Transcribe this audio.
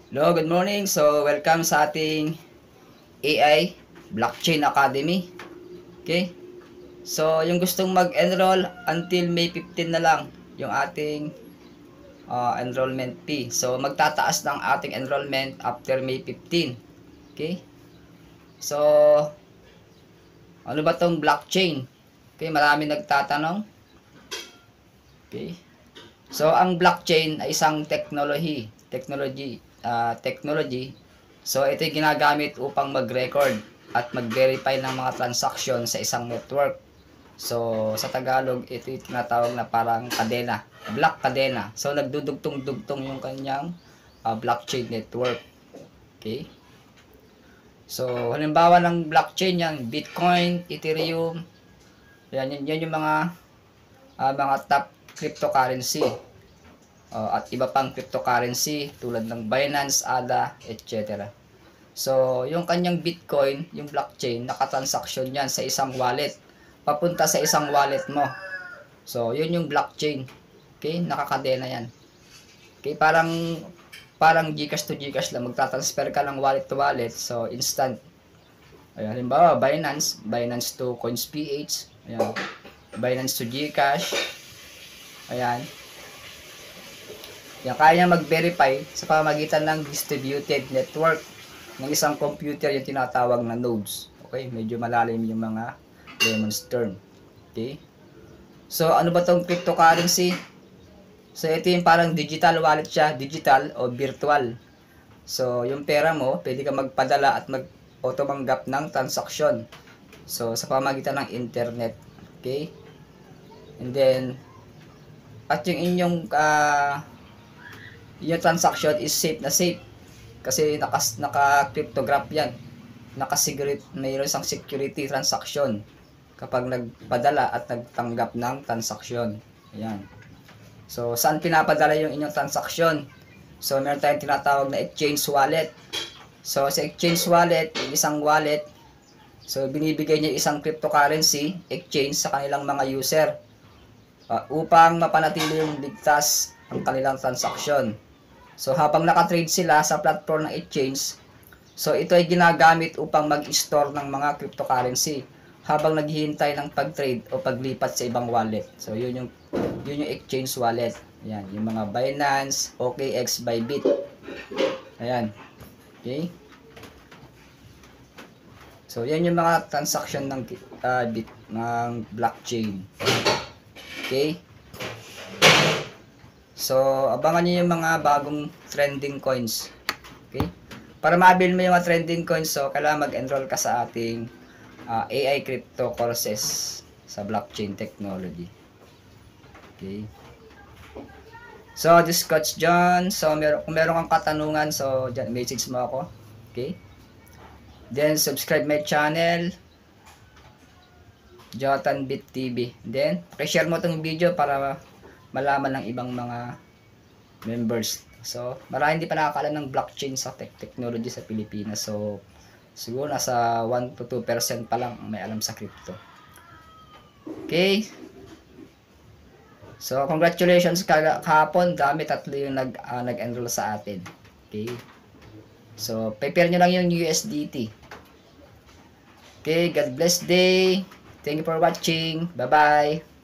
Hello, good morning. So, welcome sa ating AI Blockchain Academy. Okay? So, yung gustong mag-enroll until May 15 na lang yung ating enrollment fee. So, magtataas ng ating enrollment after May 15. Okay? So, ano ba tong blockchain? Okay, marami nagtatanong. Okay? So, ang blockchain ay isang technology. So, ito ay ginagamit upang mag-record at mag-verify ng mga transaction sa isang network. So, sa Tagalog, ito yung tinatawag na parang kadena, block kadena. So, nagdudugtong-dugtong yung kanyang blockchain network. Okay? So, halimbawa ng blockchain yan, Bitcoin, Ethereum, yan yung mga top cryptocurrency. At iba pang cryptocurrency tulad ng Binance, ADA, etc. So, yung kanyang Bitcoin, yung blockchain, nakatransaction yan sa isang wallet. Papunta sa isang wallet mo. So, yun yung blockchain. Okay? Nakakadena yan. Okay? Parang Gcash to Gcash lang. Magtatransfer ka ng wallet to wallet. So, instant. Ayan, halimbawa, Binance to CoinsPH. Ayan. Binance to Gcash. Ayan. Yan, kaya niya mag-verify sa pamamagitan ng distributed network ng isang computer, yung tinatawag na nodes. Okay, medyo malalim yung mga layman's term. Okay, so ano ba tong cryptocurrency? So ito yung parang digital wallet siya, digital o virtual. So yung pera mo, pwede ka magpadala at o tumanggap ng transaksyon. So sa pamamagitan ng internet. Okay, and then at yung inyong yung transaction is safe na safe kasi naka-cryptograph yan, mayroon isang security transaction kapag nagpadala at nagtanggap ng transaksyon. Ayan. So saan pinapadala yung inyong transaksyon? So meron tayong tinatawag na exchange wallet. So sa exchange wallet, yung isang wallet, so binibigay niya isang cryptocurrency exchange sa kanilang mga user upang mapanatili yung ligtas ang kanilang transaksyon. So habang nakatrade sila sa platform ng exchange, so ito ay ginagamit upang mag-store ng mga cryptocurrency habang naghihintay ng pag-trade o paglipat sa ibang wallet. So yun yung exchange wallet. Ayan, yung mga Binance, OKX, Bybit. Ayan. Okay? So yan yung mga transaction ng blockchain. Okay? So, abangan nyo yung mga bagong trending coins. Okay? Para ma-avail mo yung mga trending coins, so, kailangan mag-enroll ka sa ating AI crypto courses sa blockchain technology. Okay? So, this Coach John. So, kung meron kang katanungan, so, dyan, message mo ako. Okay? Then, subscribe my channel, JotanBit TV. Then, pakishare mo itong video para malaman ng ibang mga members. So, marami hindi pa nakakaalam ng blockchain sa technology sa Pilipinas. So, siguro nasa 1 to 2% pa lang may alam sa crypto. Okay? So, congratulations kahapon. Dami, 3 yung nag-enroll sa atin. Okay? So, prepare nyo lang yung USDT. Okay? God bless day. Thank you for watching. Bye-bye.